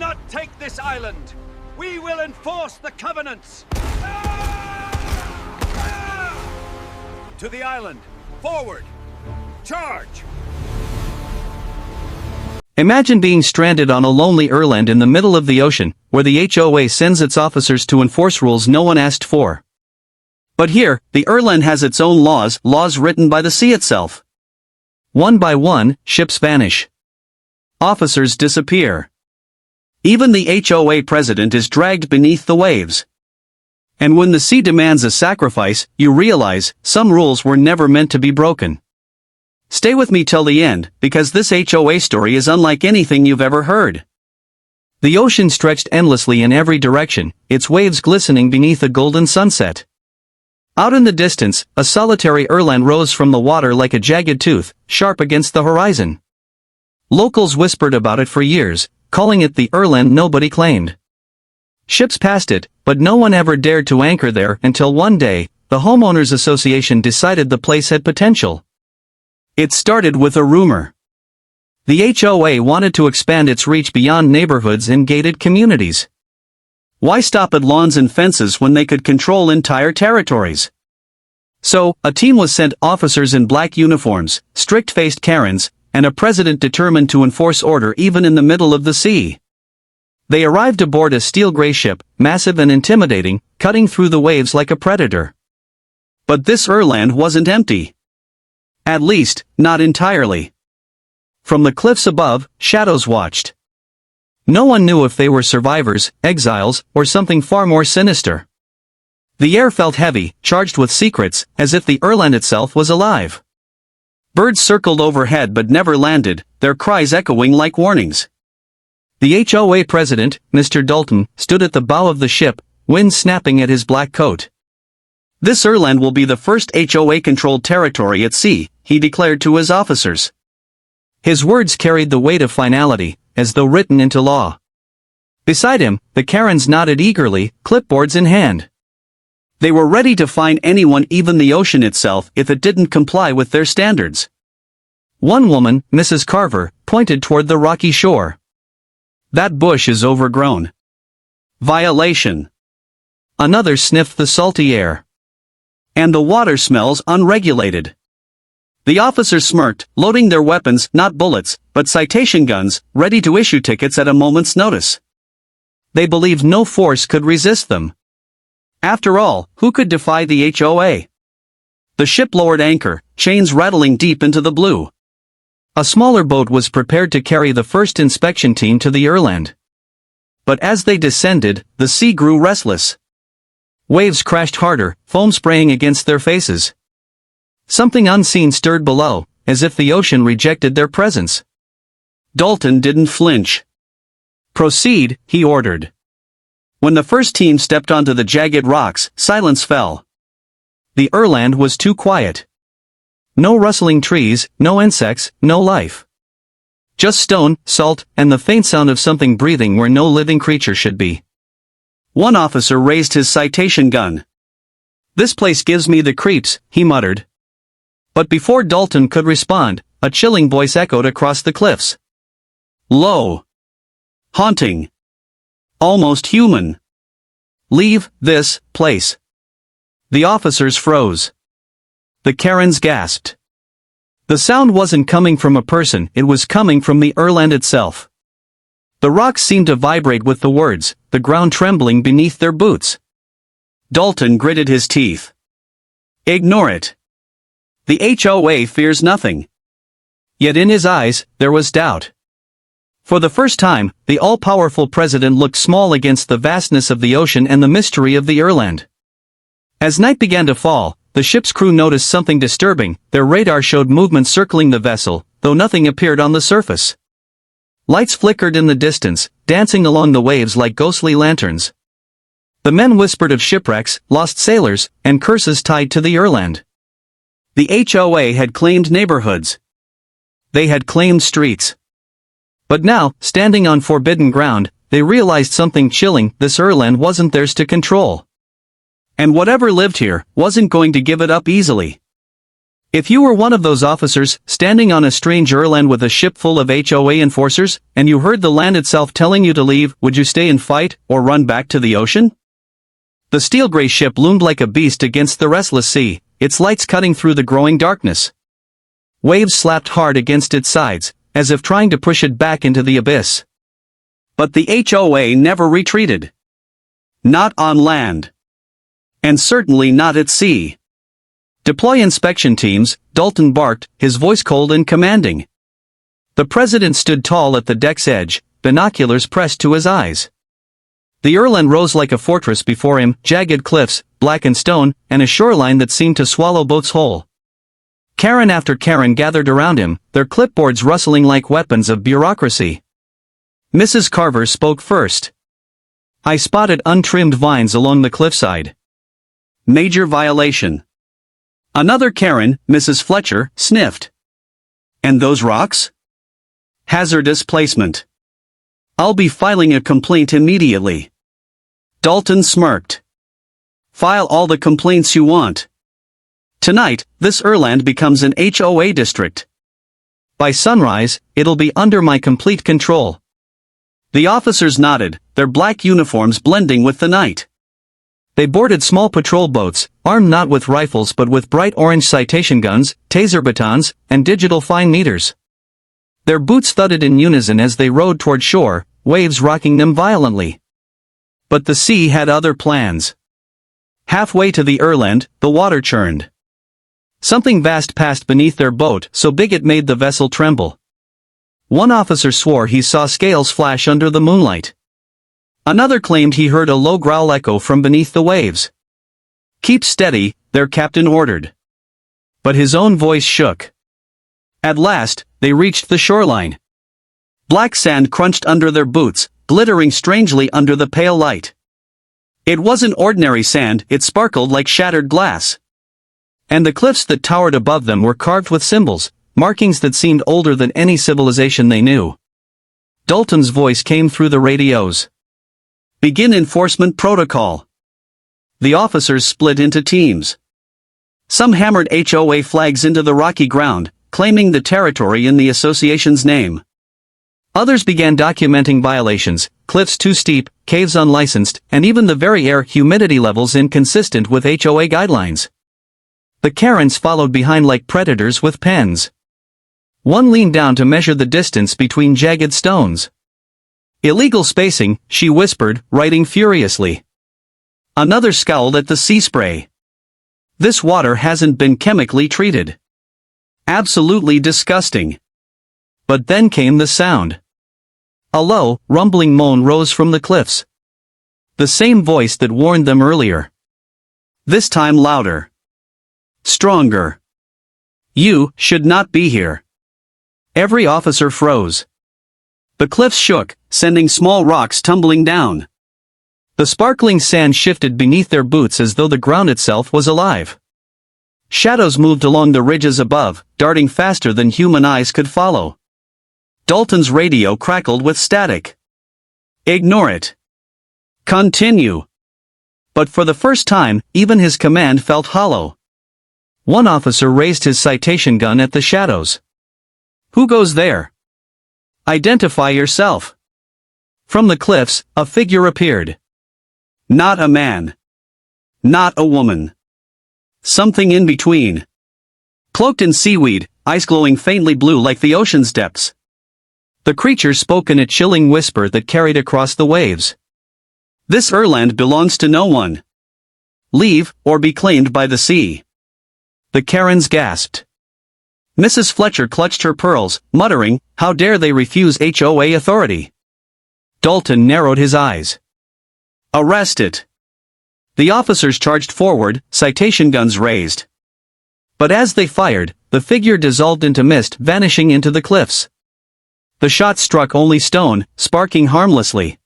not take this island. We will enforce the covenants. To the island. Forward. Charge. Imagine being stranded on a lonely Irland in the middle of the ocean, where the HOA sends its officers to enforce rules no one asked for. But here, the Irland has its own laws written by the sea itself. One by one, ships vanish. Officers disappear. Even the HOA president is dragged beneath the waves. And when the sea demands a sacrifice, you realize, some rules were never meant to be broken. Stay with me till the end, because this HOA story is unlike anything you've ever heard. The ocean stretched endlessly in every direction, its waves glistening beneath a golden sunset. Out in the distance, a solitary Irland rose from the water like a jagged tooth, sharp against the horizon. Locals whispered about it for years, calling it the Irland nobody claimed. Ships passed it, but no one ever dared to anchor there until one day, the Homeowners Association decided the place had potential. It started with a rumor. The HOA wanted to expand its reach beyond neighborhoods and gated communities. Why stop at lawns and fences when they could control entire territories? So, a team was sent, officers in black uniforms, strict-faced Karens, and a president determined to enforce order even in the middle of the sea. They arrived aboard a steel-gray ship, massive and intimidating, cutting through the waves like a predator. But this Irland wasn't empty. At least, not entirely. From the cliffs above, shadows watched. No one knew if they were survivors, exiles, or something far more sinister. The air felt heavy, charged with secrets, as if the Irland itself was alive. Birds circled overhead but never landed, their cries echoing like warnings. The HOA president, Mr. Dalton, stood at the bow of the ship, wind snapping at his black coat. This Irland will be the first HOA-controlled territory at sea, he declared to his officers. His words carried the weight of finality, as though written into law. Beside him, the Karens nodded eagerly, clipboards in hand. They were ready to fine anyone, even the ocean itself, if it didn't comply with their standards. One woman, Mrs. Carver, pointed toward the rocky shore. That bush is overgrown. Violation. Another sniffed the salty air. And the water smells unregulated. The officers smirked, loading their weapons, not bullets, but citation guns, ready to issue tickets at a moment's notice. They believed no force could resist them. After all, who could defy the HOA? The ship lowered anchor, chains rattling deep into the blue. A smaller boat was prepared to carry the first inspection team to the Irland. But as they descended, the sea grew restless. Waves crashed harder, foam spraying against their faces. Something unseen stirred below, as if the ocean rejected their presence. Dalton didn't flinch. Proceed, he ordered. When the first team stepped onto the jagged rocks, silence fell. The Irland was too quiet. No rustling trees, no insects, no life. Just stone, salt, and the faint sound of something breathing where no living creature should be. One officer raised his citation gun. "This place gives me the creeps," he muttered. But before Dalton could respond, a chilling voice echoed across the cliffs. Low. Haunting. Almost human. Leave this place. The officers froze. The Karens gasped. The sound wasn't coming from a person, it was coming from the Irland itself. The rocks seemed to vibrate with the words, the ground trembling beneath their boots. Dalton gritted his teeth. Ignore it. The HOA fears nothing. Yet in his eyes, there was doubt. For the first time, the all-powerful president looked small against the vastness of the ocean and the mystery of the Irland. As night began to fall, the ship's crew noticed something disturbing. Their radar showed movement circling the vessel, though nothing appeared on the surface. Lights flickered in the distance, dancing along the waves like ghostly lanterns. The men whispered of shipwrecks, lost sailors, and curses tied to the Irland. The HOA had claimed neighborhoods. They had claimed streets. But now, standing on forbidden ground, they realized something chilling: this Irland wasn't theirs to control. And whatever lived here, wasn't going to give it up easily. If you were one of those officers, standing on a strange Irland with a ship full of HOA enforcers, and you heard the land itself telling you to leave, would you stay and fight, or run back to the ocean? The steel-gray ship loomed like a beast against the restless sea, its lights cutting through the growing darkness. Waves slapped hard against its sides, as if trying to push it back into the abyss. But the HOA never retreated. Not on land. And certainly not at sea. "Deploy inspection teams," Dalton barked, his voice cold and commanding. The president stood tall at the deck's edge, binoculars pressed to his eyes. The Irland rose like a fortress before him, jagged cliffs, blackened stone, and a shoreline that seemed to swallow boats whole. Karen after Karen gathered around him, their clipboards rustling like weapons of bureaucracy. Mrs. Carver spoke first. "I spotted untrimmed vines along the cliffside. Major violation." Another Karen, Mrs. Fletcher, sniffed. "And those rocks? Hazardous placement. I'll be filing a complaint immediately." Dalton smirked. "File all the complaints you want. Tonight, this Irland becomes an HOA district. By sunrise, it'll be under my complete control." The officers nodded, their black uniforms blending with the night. They boarded small patrol boats, armed not with rifles but with bright orange citation guns, taser batons, and digital fine meters. Their boots thudded in unison as they rowed toward shore, waves rocking them violently. But the sea had other plans. Halfway to the Irland, the water churned. Something vast passed beneath their boat, so big it made the vessel tremble. One officer swore he saw scales flash under the moonlight. Another claimed he heard a low growl echo from beneath the waves. "Keep steady," their captain ordered. But his own voice shook. At last, they reached the shoreline. Black sand crunched under their boots, glittering strangely under the pale light. It wasn't ordinary sand, it sparkled like shattered glass. And the cliffs that towered above them were carved with symbols, markings that seemed older than any civilization they knew. Dalton's voice came through the radios. "Begin enforcement protocol." The officers split into teams. Some hammered HOA flags into the rocky ground, claiming the territory in the association's name. Others began documenting violations, cliffs too steep, caves unlicensed, and even the very air humidity levels inconsistent with HOA guidelines. The Karens followed behind like predators with pens. One leaned down to measure the distance between jagged stones. "Illegal spacing," she whispered, writing furiously. Another scowled at the sea spray. "This water hasn't been chemically treated. Absolutely disgusting." But then came the sound. A low, rumbling moan rose from the cliffs. The same voice that warned them earlier. This time louder. Stronger. "You should not be here." Every officer froze. The cliffs shook, sending small rocks tumbling down. The sparkling sand shifted beneath their boots as though the ground itself was alive. Shadows moved along the ridges above, darting faster than human eyes could follow. Dalton's radio crackled with static. "Ignore it. Continue." But for the first time, even his command felt hollow. One officer raised his citation gun at the shadows. "Who goes there? Identify yourself." From the cliffs, a figure appeared. Not a man. Not a woman. Something in between. Cloaked in seaweed, eyes glowing faintly blue like the ocean's depths. The creature spoke in a chilling whisper that carried across the waves. "This Irland belongs to no one. Leave, or be claimed by the sea." The Karens gasped. Mrs. Fletcher clutched her pearls, muttering, "How dare they refuse HOA authority?" Dalton narrowed his eyes. "Arrest it." The officers charged forward, citation guns raised. But as they fired, the figure dissolved into mist, vanishing into the cliffs. The shot struck only stone, sparking harmlessly.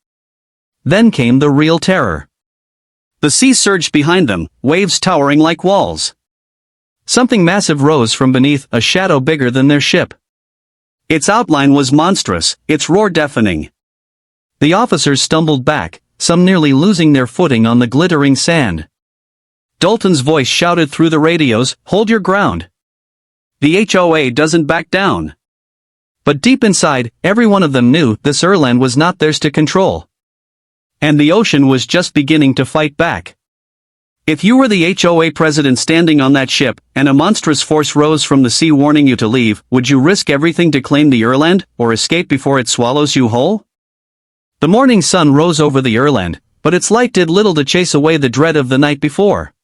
Then came the real terror. The sea surged behind them, waves towering like walls. Something massive rose from beneath, a shadow bigger than their ship. Its outline was monstrous, its roar deafening. The officers stumbled back, some nearly losing their footing on the glittering sand. Dalton's voice shouted through the radios, "Hold your ground. the HOA doesn't back down. But deep inside, every one of them knew this Irland was not theirs to control. And the ocean was just beginning to fight back. If you were the HOA president standing on that ship, and a monstrous force rose from the sea warning you to leave, would you risk everything to claim the Irland, or escape before it swallows you whole? The morning sun rose over the Irland, but its light did little to chase away the dread of the night before.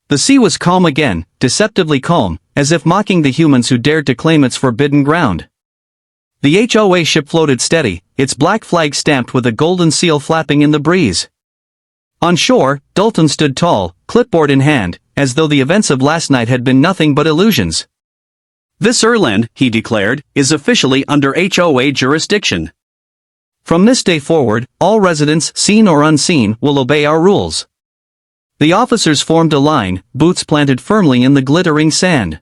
The sea was calm again, deceptively calm, as if mocking the humans who dared to claim its forbidden ground. The HOA ship floated steady, its black flag stamped with a golden seal flapping in the breeze. On shore, Dalton stood tall, clipboard in hand, as though the events of last night had been nothing but illusions. This Irland, he declared, is officially under HOA jurisdiction. From this day forward, all residents, seen or unseen, will obey our rules. The officers formed a line, boots planted firmly in the glittering sand.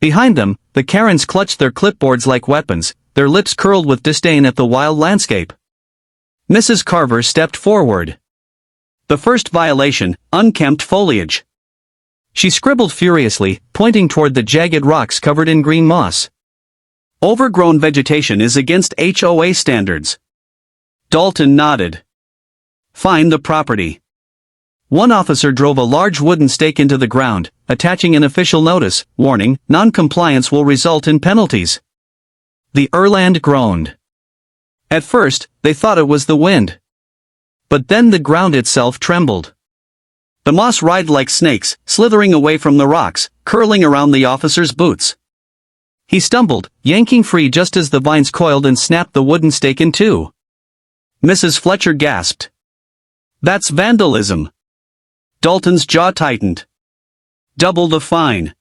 Behind them, the Karens clutched their clipboards like weapons, their lips curled with disdain at the wild landscape. Mrs. Carver stepped forward. The first violation, unkempt foliage. She scribbled furiously, pointing toward the jagged rocks covered in green moss. Overgrown vegetation is against HOA standards. Dalton nodded. Fine the property. One officer drove a large wooden stake into the ground, attaching an official notice, warning, non-compliance will result in penalties. The Irland groaned. At first, they thought it was the wind. But then the ground itself trembled. The moss writhed like snakes, slithering away from the rocks, curling around the officer's boots. He stumbled, yanking free just as the vines coiled and snapped the wooden stake in two. Mrs. Fletcher gasped. That's vandalism. Dalton's jaw tightened. Double the fine.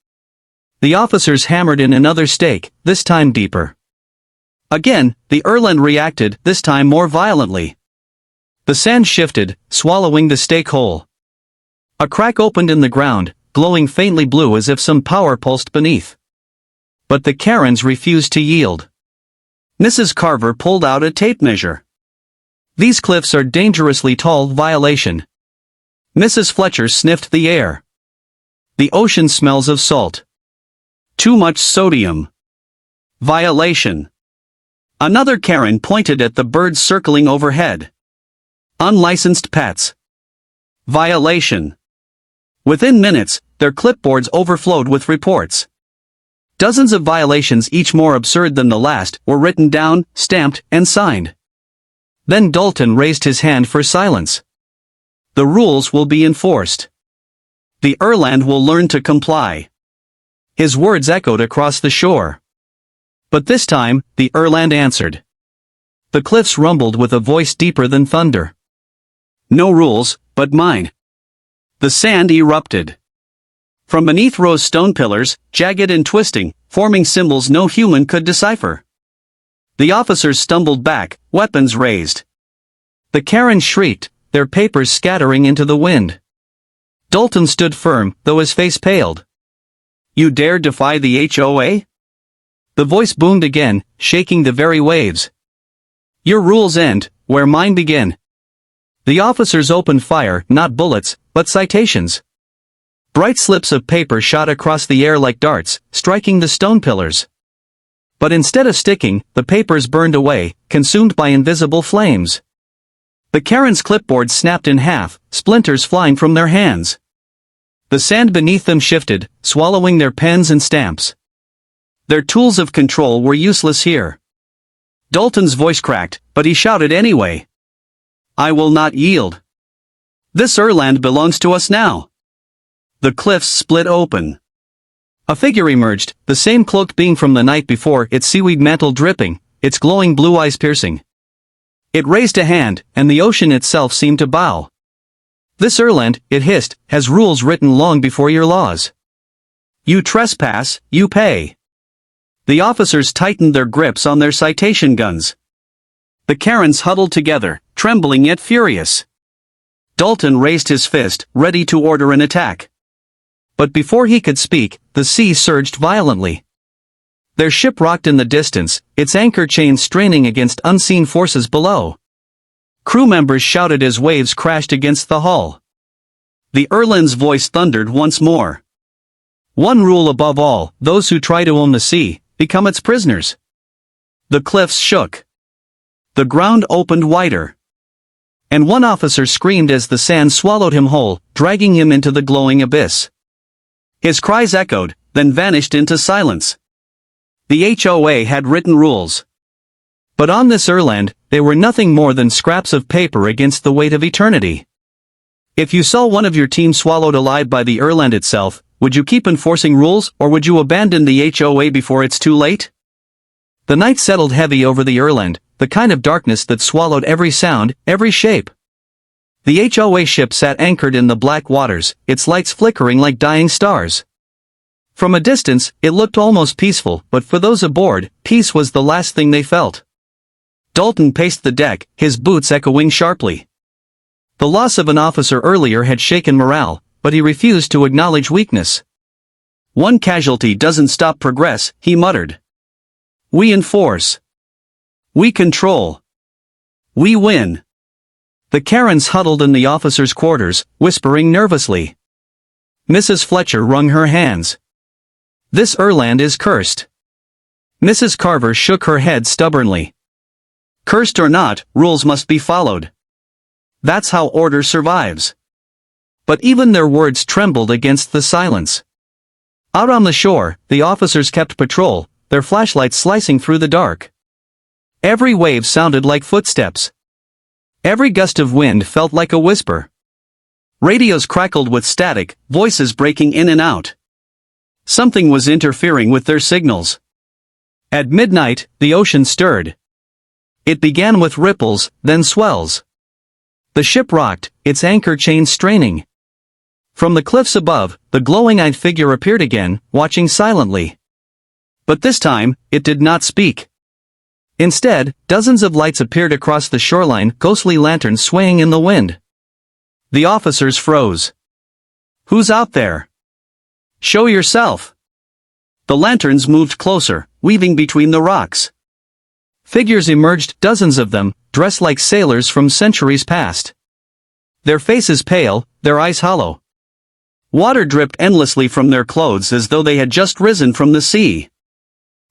The officers hammered in another stake, this time deeper. Again, the Irland reacted, this time more violently. The sand shifted, swallowing the stake whole. A crack opened in the ground, glowing faintly blue as if some power pulsed beneath. But the Karens refused to yield. Mrs. Carver pulled out a tape measure. These cliffs are dangerously tall, violation. Mrs. Fletcher sniffed the air. The ocean smells of salt. Too much sodium. Violation. Another Karen pointed at the birds circling overhead. Unlicensed pets. Violation. Within minutes, their clipboards overflowed with reports. Dozens of violations, each more absurd than the last, were written down, stamped, and signed. Then Dalton raised his hand for silence. The rules will be enforced. The Irland will learn to comply. His words echoed across the shore. But this time, the Irland answered. The cliffs rumbled with a voice deeper than thunder. No rules, but mine. The sand erupted. From beneath rose stone pillars, jagged and twisting, forming symbols no human could decipher. The officers stumbled back, weapons raised. The Karens shrieked, their papers scattering into the wind. Dalton stood firm, though his face paled. You dare defy the HOA? The voice boomed again, shaking the very waves. Your rules end, where mine begin. The officers opened fire, not bullets, but citations. Bright slips of paper shot across the air like darts, striking the stone pillars. But instead of sticking, the papers burned away, consumed by invisible flames. The Karens' clipboards snapped in half, splinters flying from their hands. The sand beneath them shifted, swallowing their pens and stamps. Their tools of control were useless here. Dalton's voice cracked, but he shouted anyway. I will not yield. This Irland belongs to us now. The cliffs split open. A figure emerged, the same cloaked being from the night before, its seaweed mantle dripping, its glowing blue eyes piercing. It raised a hand, and the ocean itself seemed to bow. This Irland, it hissed, has rules written long before your laws. You trespass, you pay. The officers tightened their grips on their citation guns. The Karens huddled together, trembling yet furious. Dalton raised his fist, ready to order an attack. But before he could speak, the sea surged violently. Their ship rocked in the distance, its anchor chain straining against unseen forces below. Crew members shouted as waves crashed against the hull. The Irland's voice thundered once more. One rule above all: those who try to own the sea, become its prisoners. The cliffs shook. The ground opened wider. And one officer screamed as the sand swallowed him whole, dragging him into the glowing abyss. His cries echoed, then vanished into silence. The HOA had written rules. But on this Irland, they were nothing more than scraps of paper against the weight of eternity. If you saw one of your team swallowed alive by the Irland itself, would you keep enforcing rules, or would you abandon the HOA before it's too late? The night settled heavy over the Irland, the kind of darkness that swallowed every sound, every shape. The HOA ship sat anchored in the black waters, its lights flickering like dying stars. From a distance, it looked almost peaceful, but for those aboard, peace was the last thing they felt. Dalton paced the deck, his boots echoing sharply. The loss of an officer earlier had shaken morale, but he refused to acknowledge weakness. One casualty doesn't stop progress, he muttered. We enforce. We control. We win. The Karens huddled in the officers' quarters, whispering nervously. Mrs. Fletcher wrung her hands. This Irland is cursed. Mrs. Carver shook her head stubbornly. Cursed or not, rules must be followed. That's how order survives. But even their words trembled against the silence. Out on the shore, the officers kept patrol, their flashlights slicing through the dark. Every wave sounded like footsteps. Every gust of wind felt like a whisper. Radios crackled with static, voices breaking in and out. Something was interfering with their signals. At midnight, the ocean stirred. It began with ripples, then swells. The ship rocked, its anchor chains straining. From the cliffs above, the glowing-eyed figure appeared again, watching silently. But this time, it did not speak. Instead, dozens of lights appeared across the shoreline, ghostly lanterns swaying in the wind. The officers froze. Who's out there? Show yourself. The lanterns moved closer, weaving between the rocks. Figures emerged, dozens of them, dressed like sailors from centuries past. Their faces pale, their eyes hollow. Water dripped endlessly from their clothes as though they had just risen from the sea.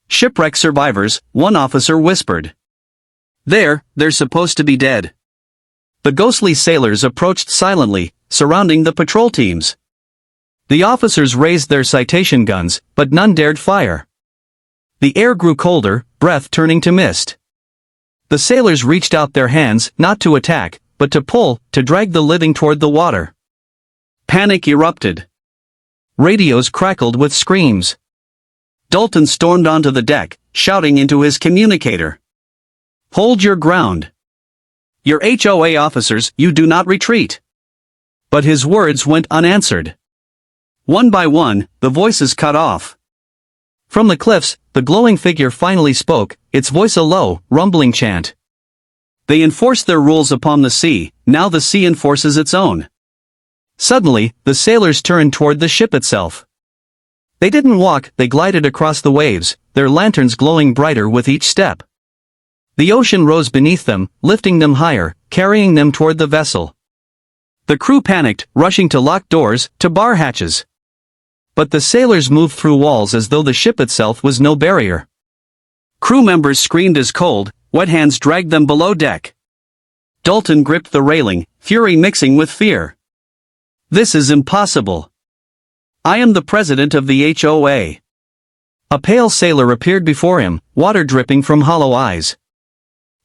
Shipwreck survivors, one officer whispered. They're supposed to be dead. The ghostly sailors approached silently, surrounding the patrol teams. The officers raised their citation guns, but none dared fire. The air grew colder, breath turning to mist. The sailors reached out their hands, not to attack, but to pull, to drag the living toward the water. Panic erupted. Radios crackled with screams. Dalton stormed onto the deck, shouting into his communicator. Hold your ground. Your HOA officers, you do not retreat. But his words went unanswered. One by one, the voices cut off. From the cliffs, the glowing figure finally spoke, its voice a low, rumbling chant. They enforced their rules upon the sea, now the sea enforces its own. Suddenly, the sailors turned toward the ship itself. They didn't walk, they glided across the waves, their lanterns glowing brighter with each step. The ocean rose beneath them, lifting them higher, carrying them toward the vessel. The crew panicked, rushing to lock doors, to bar hatches. But the sailors moved through walls as though the ship itself was no barrier. Crew members screamed as cold, wet hands dragged them below deck. Dalton gripped the railing, fury mixing with fear. This is impossible. I am the president of the HOA. A pale sailor appeared before him, water dripping from hollow eyes.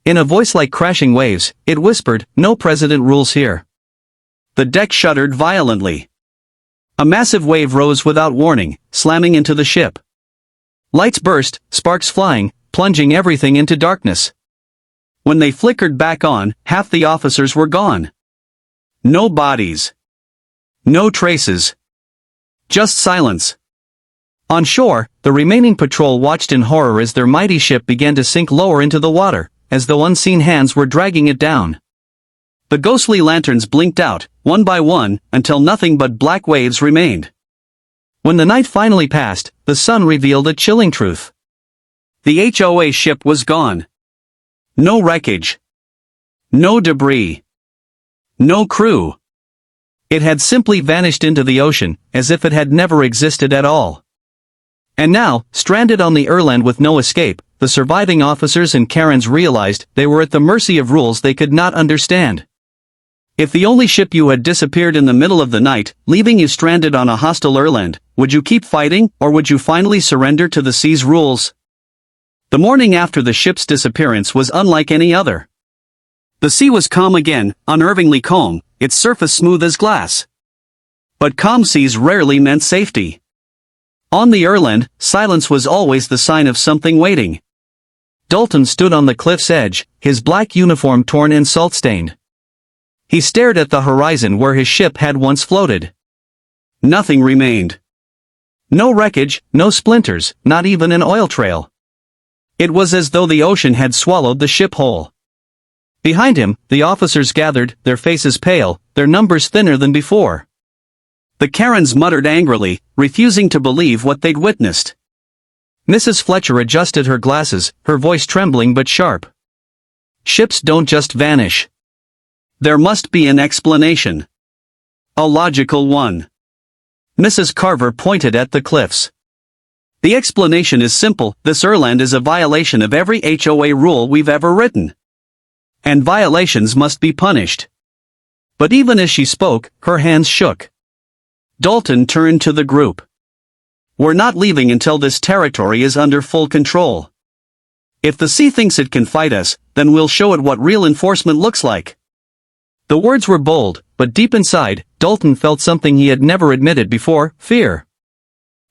In a voice like crashing waves, it whispered, "No president rules here." The deck shuddered violently. A massive wave rose without warning, slamming into the ship. Lights burst, sparks flying, plunging everything into darkness. When they flickered back on, half the officers were gone. No bodies. No traces. Just silence. On shore, the remaining patrol watched in horror as their mighty ship began to sink lower into the water, as though unseen hands were dragging it down. The ghostly lanterns blinked out, one by one, until nothing but black waves remained. When the night finally passed, the sun revealed a chilling truth. The HOA ship was gone. No wreckage. No debris. No crew. It had simply vanished into the ocean, as if it had never existed at all. And now, stranded on the Irland with no escape, the surviving officers and Karens realized they were at the mercy of rules they could not understand. If the only ship you had disappeared in the middle of the night, leaving you stranded on a hostile Irland, would you keep fighting, or would you finally surrender to the sea's rules? The morning after the ship's disappearance was unlike any other. The sea was calm again, unnervingly calm, its surface smooth as glass. But calm seas rarely meant safety. On the Irland, silence was always the sign of something waiting. Dalton stood on the cliff's edge, his black uniform torn and salt-stained. He stared at the horizon where his ship had once floated. Nothing remained. No wreckage, no splinters, not even an oil trail. It was as though the ocean had swallowed the ship whole. Behind him, the officers gathered, their faces pale, their numbers thinner than before. The Karens muttered angrily, refusing to believe what they'd witnessed. Mrs. Fletcher adjusted her glasses, her voice trembling but sharp. Ships don't just vanish. There must be an explanation. A logical one. Mrs. Carver pointed at the cliffs. The explanation is simple: this Irland is a violation of every HOA rule we've ever written. And violations must be punished. But even as she spoke, her hands shook. Dalton turned to the group. We're not leaving until this territory is under full control. If the sea thinks it can fight us, then we'll show it what real enforcement looks like. The words were bold, but deep inside, Dalton felt something he had never admitted before: fear.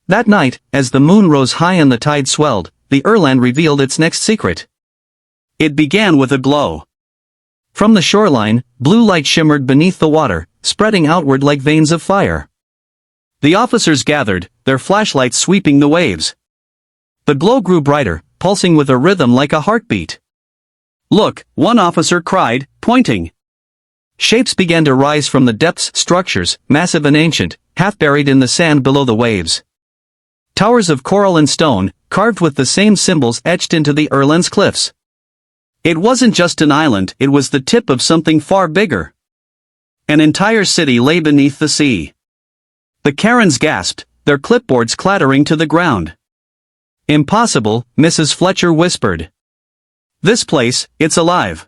That night, as the moon rose high and the tide swelled, the Irland revealed its next secret. It began with a glow. From the shoreline, blue light shimmered beneath the water, spreading outward like veins of fire. The officers gathered, their flashlights sweeping the waves. The glow grew brighter, pulsing with a rhythm like a heartbeat. Look, one officer cried, pointing. Shapes began to rise from the depths, structures, massive and ancient, half buried in the sand below the waves. Towers of coral and stone, carved with the same symbols etched into the Irland's cliffs. It wasn't just an island, it was the tip of something far bigger. An entire city lay beneath the sea. The Karens gasped, their clipboards clattering to the ground. Impossible, Mrs. Fletcher whispered. This place, it's alive.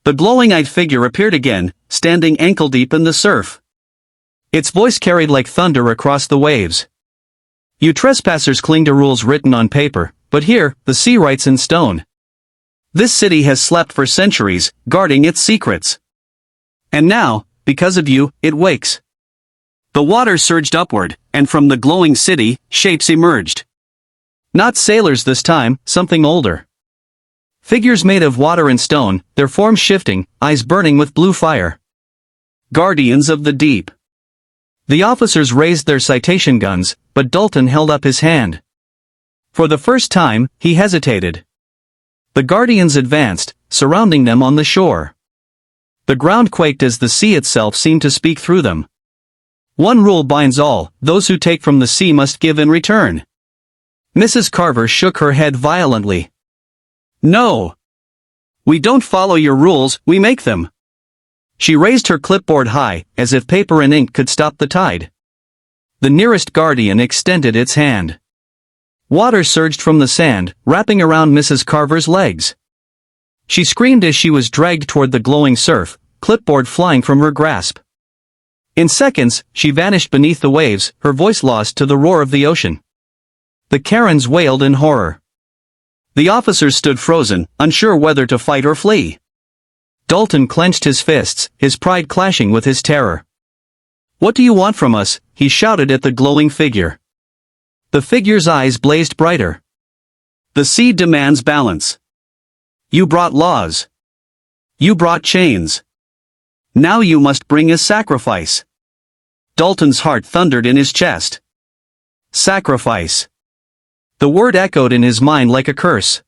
The glowing-eyed figure appeared again, standing ankle-deep in the surf. Its voice carried like thunder across the waves. You trespassers cling to rules written on paper, but here, the sea writes in stone. This city has slept for centuries, guarding its secrets. And now, because of you, it wakes. The water surged upward, and from the glowing city, shapes emerged. Not sailors this time, something older. Figures made of water and stone, their forms shifting, eyes burning with blue fire. Guardians of the deep. The officers raised their citation guns, but Dalton held up his hand. For the first time, he hesitated. The guardians advanced, surrounding them on the shore. The ground quaked as the sea itself seemed to speak through them. One rule binds all: those who take from the sea must give in return. Mrs. Carver shook her head violently. No. We don't follow your rules, we make them. She raised her clipboard high, as if paper and ink could stop the tide. The nearest guardian extended its hand. Water surged from the sand, wrapping around Mrs. Carver's legs. She screamed as she was dragged toward the glowing surf, clipboard flying from her grasp. In seconds, she vanished beneath the waves, her voice lost to the roar of the ocean. The Karens wailed in horror. The officers stood frozen, unsure whether to fight or flee. Dalton clenched his fists, his pride clashing with his terror. What do you want from us? He shouted at the glowing figure. The figure's eyes blazed brighter. The sea demands balance. You brought laws. You brought chains. Now you must bring a sacrifice. Dalton's heart thundered in his chest. Sacrifice. The word echoed in his mind like a curse.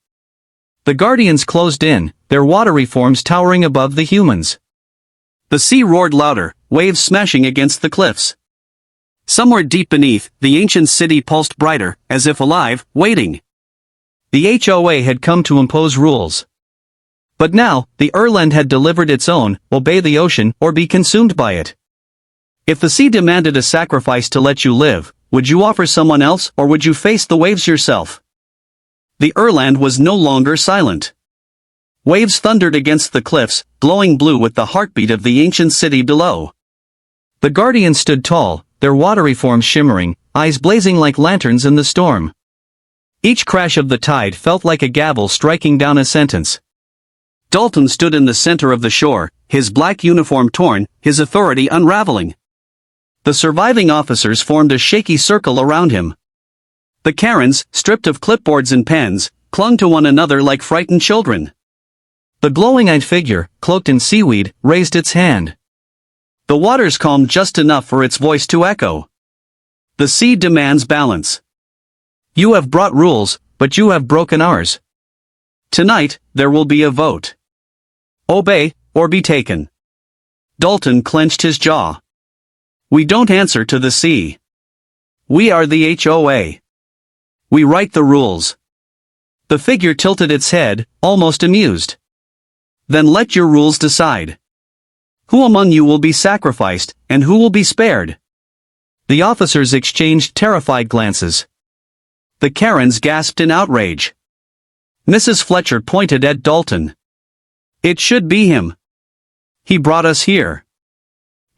The guardians closed in, their watery forms towering above the humans. The sea roared louder, waves smashing against the cliffs. Somewhere deep beneath, the ancient city pulsed brighter, as if alive, waiting. The HOA had come to impose rules. But now, the Irland had delivered its own: obey the ocean or be consumed by it. If the sea demanded a sacrifice to let you live, would you offer someone else or would you face the waves yourself? The Irland was no longer silent. Waves thundered against the cliffs, glowing blue with the heartbeat of the ancient city below. The guardians stood tall, their watery forms shimmering, eyes blazing like lanterns in the storm. Each crash of the tide felt like a gavel striking down a sentence. Dalton stood in the center of the shore, his black uniform torn, his authority unraveling. The surviving officers formed a shaky circle around him. The Karens, stripped of clipboards and pens, clung to one another like frightened children. The glowing-eyed figure, cloaked in seaweed, raised its hand. The waters calmed just enough for its voice to echo. The sea demands balance. You have brought rules, but you have broken ours. Tonight, there will be a vote. Obey, or be taken. Dalton clenched his jaw. We don't answer to the sea. We are the HOA. We write the rules. The figure tilted its head, almost amused. Then let your rules decide. Who among you will be sacrificed, and who will be spared? The officers exchanged terrified glances. The Karens gasped in outrage. Mrs. Fletcher pointed at Dalton. It should be him. He brought us here.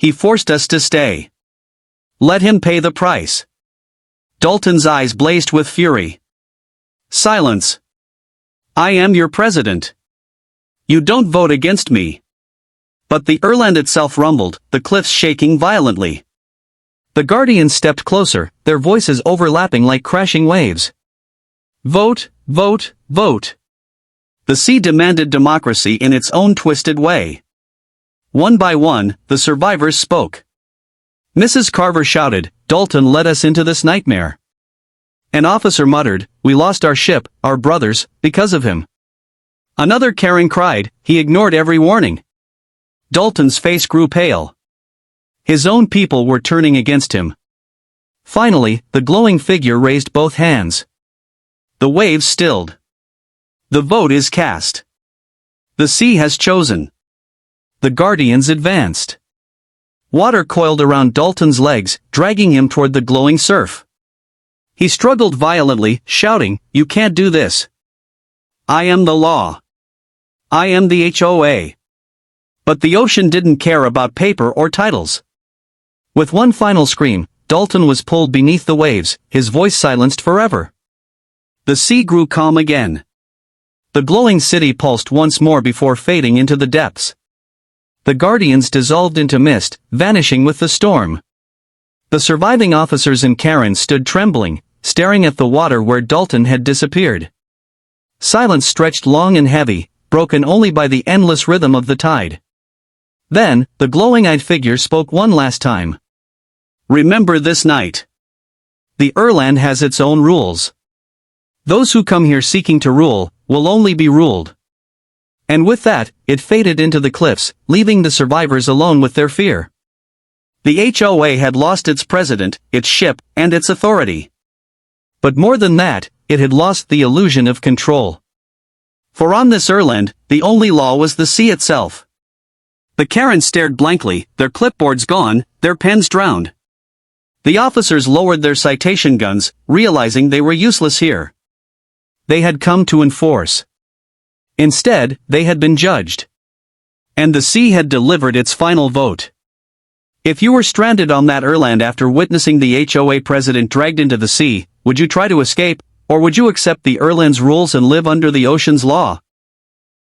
He forced us to stay. Let him pay the price. Dalton's eyes blazed with fury. Silence. I am your president. You don't vote against me. But the Irland itself rumbled, the cliffs shaking violently. The guardians stepped closer, their voices overlapping like crashing waves. Vote, vote, vote. The sea demanded democracy in its own twisted way. One by one, the survivors spoke. Mrs. Carver shouted, Dalton led us into this nightmare. An officer muttered, we lost our ship, our brothers, because of him. Another Karen cried, he ignored every warning. Dalton's face grew pale. His own people were turning against him. Finally, the glowing figure raised both hands. The waves stilled. The vote is cast. The sea has chosen. The guardians advanced. Water coiled around Dalton's legs, dragging him toward the glowing surf. He struggled violently, shouting, you can't do this. I am the law. I am the HOA. But the ocean didn't care about paper or titles. With one final scream, Dalton was pulled beneath the waves, his voice silenced forever. The sea grew calm again. The glowing city pulsed once more before fading into the depths. The guardians dissolved into mist, vanishing with the storm. The surviving officers and Karen stood trembling, staring at the water where Dalton had disappeared. Silence stretched long and heavy, broken only by the endless rhythm of the tide. Then, the glowing-eyed figure spoke one last time. Remember this night. The Irland has its own rules. Those who come here seeking to rule, will only be ruled. And with that, it faded into the cliffs, leaving the survivors alone with their fear. The HOA had lost its president, its ship, and its authority. But more than that, it had lost the illusion of control. For on this Irland, the only law was the sea itself. The Karens stared blankly, their clipboards gone, their pens drowned. The officers lowered their citation guns, realizing they were useless here. They had come to enforce. Instead, they had been judged. And the sea had delivered its final vote. If you were stranded on that Irland after witnessing the HOA president dragged into the sea, would you try to escape, or would you accept the Irland's rules and live under the ocean's law?